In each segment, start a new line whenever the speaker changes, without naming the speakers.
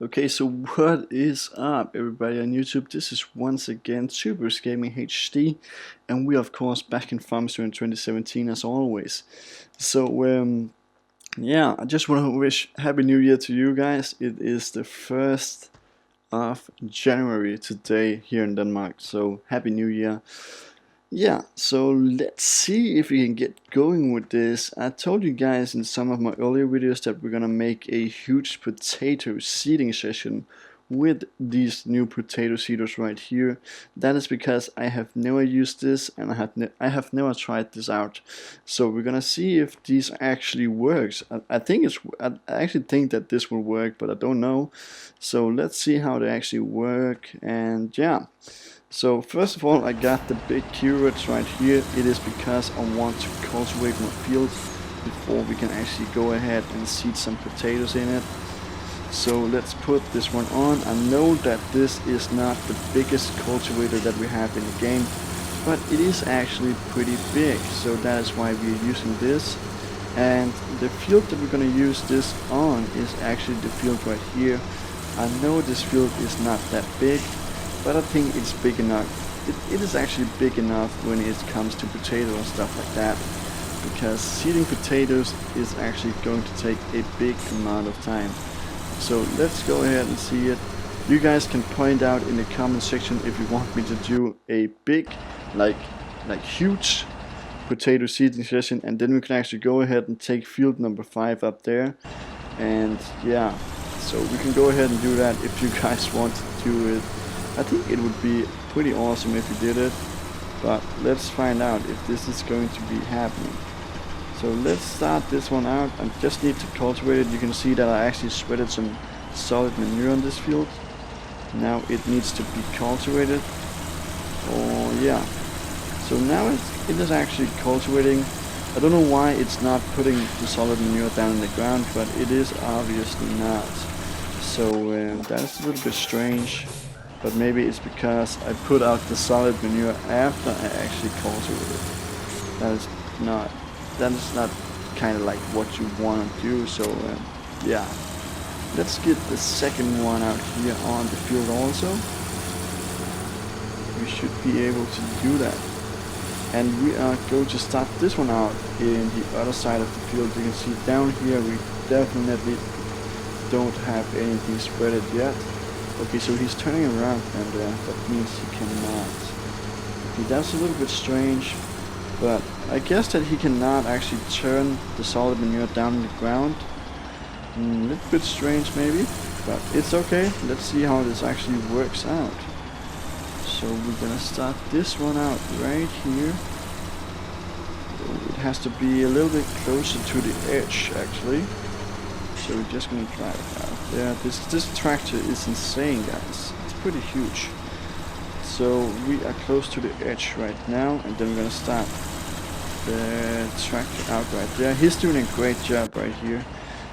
Okay, so what is up, everybody on YouTube? This is once again Super's Gaming HD, and we are of course back in Farmstone in 2017 as always. So yeah, I just want to wish Happy New Year to you guys. It is the 1st of January today here in Denmark, so Happy New Year. Yeah, so let's see if we can get going with this. I told you guys in some of my earlier videos that we're gonna make a huge potato seeding session with these new potato seeders right here. That is because I have never used this and I have never tried this out. So we're gonna see if this actually works. I actually think that this will work, but I don't know. So let's see how they actually work, and yeah. So first of all, I got the big carrots right here. It is because I want to cultivate my field before we can actually go ahead and seed some potatoes in it. So let's put this one on. I know that this is not the biggest cultivator that we have in the game, but it is actually pretty big. So that is why we're using this. And the field that we're going to use this on is actually the field right here. I know this field is not that big, but I think it's big enough. It is actually big enough when it comes to potato and stuff like that, because seeding potatoes is actually going to take a big amount of time. So let's go ahead and see it. You guys can point out in the comment section if you want me to do a big, like huge potato seeding session, and then we can actually go ahead and take field number 5 up there. And yeah, so we can go ahead and do that if you guys want to do it. I think it would be pretty awesome if you did it, but let's find out if this is going to be happening. So let's start this one out. I just need to cultivate it. You can see that I actually spreaded some solid manure on this field. Now it needs to be cultivated. Oh yeah. So now it is actually cultivating. I don't know why it's not putting the solid manure down in the ground, but it is obviously not. So that's a little bit strange. But maybe it's because I put out the solid manure after I actually cultivated. That is not kind of like what you want to do. So yeah, let's get the second one out here on the field also. We should be able to do that. And we are going to start this one out in the other side of the field. You can see down here we definitely don't have anything spreaded yet. Okay, so he's turning around, and that means he cannot. Okay, that's a little bit strange, but I guess that he cannot actually turn the solid manure down in the ground. A little bit strange maybe, but it's okay. Let's see how this actually works out. So we're gonna start this one out right here. It has to be a little bit closer to the edge actually. So we're just gonna drive it out. Yeah, this tractor is insane, guys. It's pretty huge. So we are close to the edge right now, and then we're gonna start the tractor out right there. He's doing a great job right here.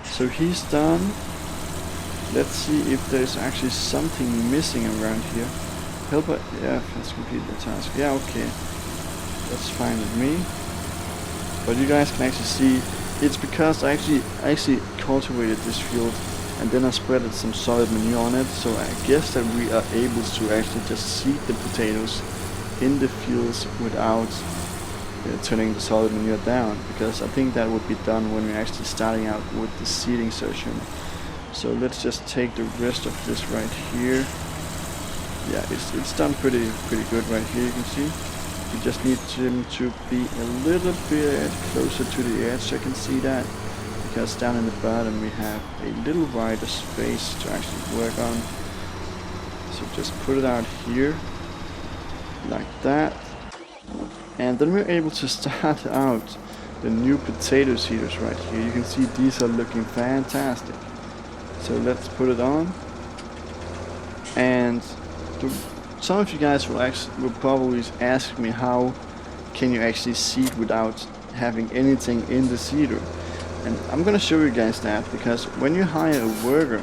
So he's done. Let's see if there's actually something missing around here. Helper, yeah, has completed the task. Yeah, okay. That's fine with me. But you guys can actually see it's because I actually cultivated this field, and then I spreaded some solid manure on it. So I guess that we are able to actually just seed the potatoes in the fields without turning the solid manure down, because I think that would be done when we're actually starting out with the seeding session. So let's just take the rest of this right here. Yeah, it's done pretty good right here. You can see. We just need him to be a little bit closer to the edge. I can see that, because down in the bottom we have a little wider space to actually work on. So just put it out here, like that. And then we're able to start out the new potato seeders right here. You can see these are looking fantastic. So let's put it on. And some of you guys will probably ask me, how can you actually seed without having anything in the seeder? And I'm gonna show you guys that, because when you hire a worker,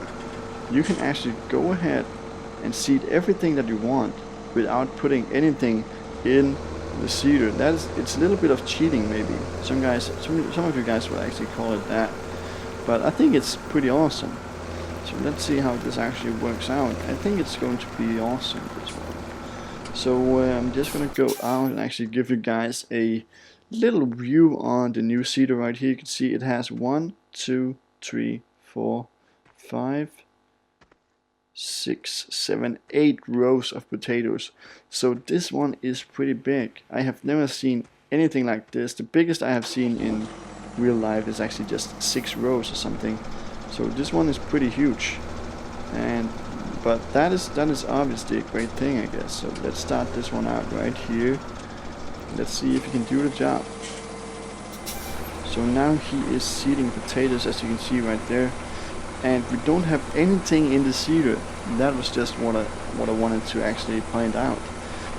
you can actually go ahead and seed everything that you want without putting anything in the seeder. It's a little bit of cheating maybe. Some of you guys will actually call it that, but I think it's pretty awesome. So let's see how this actually works out. I think it's going to be awesome, this one. So I'm just gonna go out and actually give you guys a little view on the new seeder right here. You can see it has 1, 2, 3, 4, 5, 6, 7, 8 rows of potatoes. So this one is pretty big. I have never seen anything like this. The biggest I have seen in real life is actually just 6 rows or something. So this one is pretty huge. But that is obviously a great thing, I guess. So let's start this one out right here. Let's see if he can do the job. So now he is seeding potatoes, as you can see right there. And we don't have anything in the seeder. That was just what I wanted to actually point out.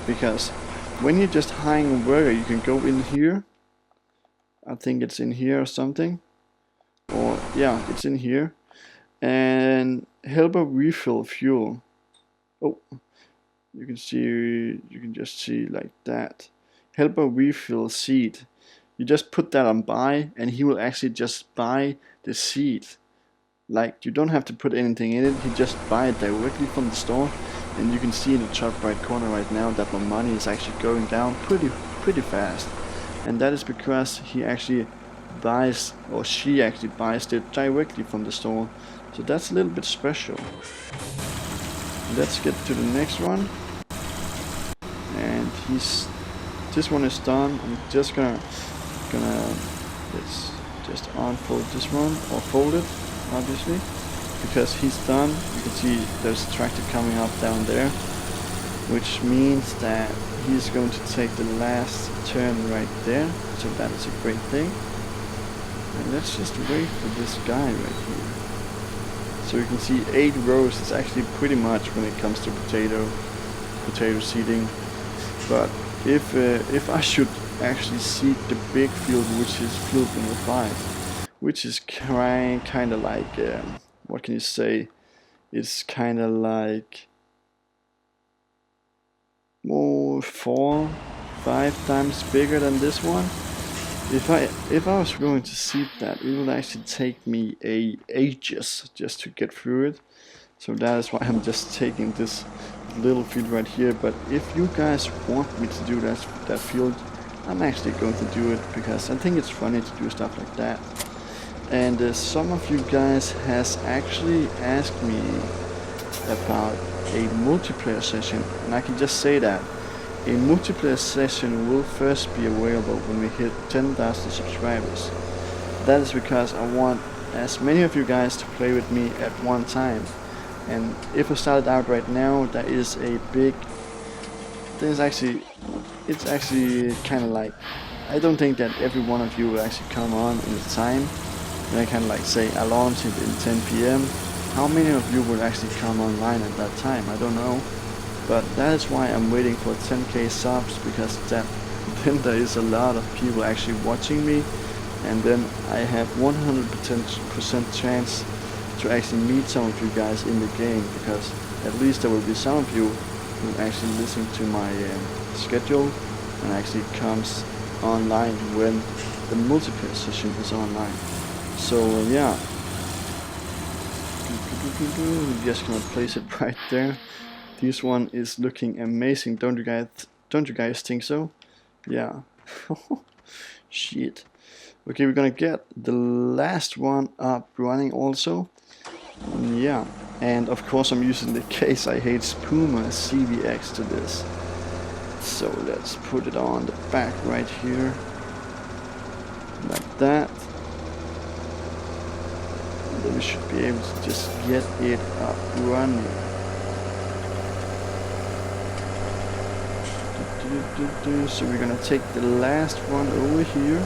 Because when you're just hiring a worker, you can go in here. I think it's in here or something. Or yeah, it's in here. And helper refill fuel. Oh, you can just see like that. Helper refill seed. You just put that on buy, and he will actually just buy the seed. Like, you don't have to put anything in it. He just buy it directly from the store. And you can see in the top right corner right now that my money is actually going down pretty fast. And that is because he actually buys, or she actually buys it directly from the store. So that's a little bit special. Let's get to the next one. And this one is done. I'm just gonna let's just unfold this one, or fold it, obviously, because he's done. You can see there's a tractor coming up down there, which means that he's going to take the last turn right there. So that is a great thing. And let's just wait for this guy right here. So you can see 8 rows is actually pretty much when it comes to potato seeding. But if I should actually seed the big field, which is field number 5, which is kind of like what can you say? It's kind of like more 4, 5 times bigger than this one. If I was going to seed that, it would actually take me ages just to get through it. So that is why I'm just taking this little field right here. But if you guys want me to do that field, I'm actually going to do it, because I think it's funny to do stuff like that. And some of you guys has actually asked me about a multiplayer session, and I can just say that a multiplayer session will first be available when we hit 10,000 subscribers. That is because I want as many of you guys to play with me at one time. And if I started out right now, that is a big... it's actually kind of like... I don't think that every one of you will actually come on in the time. And I kind of like say I launch it in 10 PM. How many of you will actually come online at that time? I don't know. But that is why I'm waiting for 10k subs, because then there is a lot of people actually watching me, and then I have 100% chance to actually meet some of you guys in the game, because at least there will be some of you who actually listen to my schedule and actually comes online when the multiplayer session is online. So yeah, I'm just gonna place it right there. This one is looking amazing, don't you guys think so? Yeah. Shit. Okay, we're gonna get the last one up running also. Yeah, and of course I'm using the Case I Hate Puma CVX to this. So let's put it on the back right here, like that. And then we should be able to just get it up running. So we're gonna take the last one over here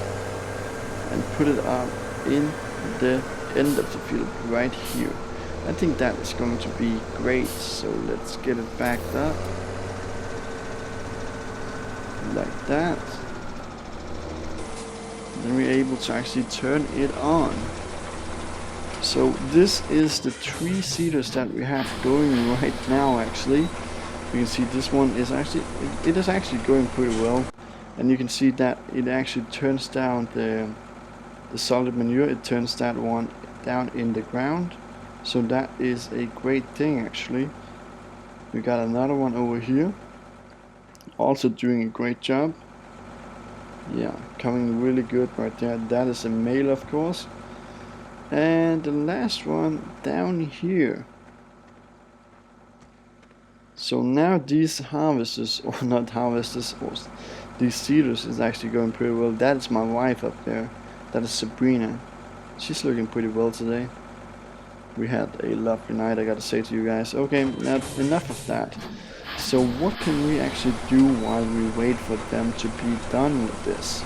and put it up in the end of the field right here. I think that is going to be great. So let's get it backed up like that. Then we're able to actually turn it on. So this is the 3 seeders that we have going right now. Actually, you can see this one is actually it is actually going pretty well, and you can see that it actually turns down the solid manure. It turns that one down in the ground, So that is a great thing actually. We got another one over here, also doing a great job. Yeah, coming really good right there. That is a male, of course. And the last one down here. So now these harvesters, or not harvesters, or these seeders is actually going pretty well. That is my wife up there. That is Sabrina. She's looking pretty well today. We had a lovely night, I gotta say to you guys. Okay, now enough of that. So what can we actually do while we wait for them to be done with this?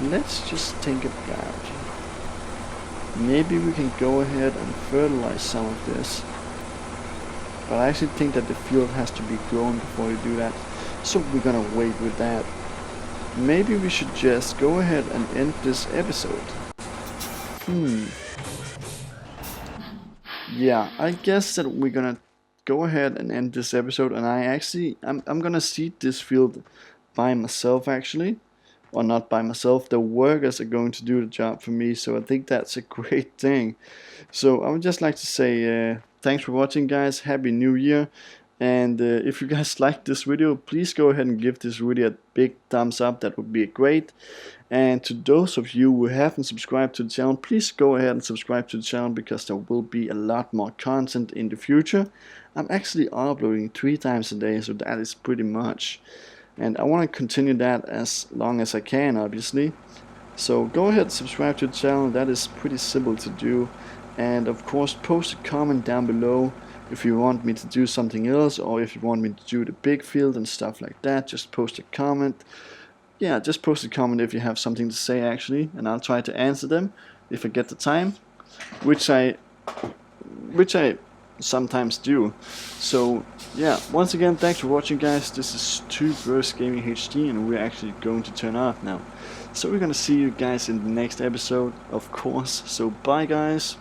Let's just think about it. Maybe we can go ahead and fertilize some of this. But I actually think that the field has to be grown before we do that. So we're gonna wait with that. Maybe we should just go ahead and end this episode. Yeah, I guess that we're gonna go ahead and end this episode, and I'm gonna seed this field by myself actually. Or not by myself, the workers are going to do the job for me, so I think that's a great thing. So I would just like to say thanks for watching guys, happy new year, and if you guys liked this video, please go ahead and give this video a big thumbs up, that would be great. And to those of you who haven't subscribed to the channel, please go ahead and subscribe to the channel, because there will be a lot more content in the future. I'm actually uploading 3 times a day, so that is pretty much. And I want to continue that as long as I can, obviously. So go ahead and subscribe to the channel, that is pretty simple to do. And of course post a comment down below if you want me to do something else, or if you want me to do the big field and stuff like that. Just post a comment. Yeah, just post a comment if you have something to say actually, and I'll try to answer them if I get the time, which I sometimes do. So yeah, once again, thanks for watching guys. This is Tubers Gaming HD, and we're actually going to turn off now. So we're gonna see you guys in the next episode, of course. So bye guys.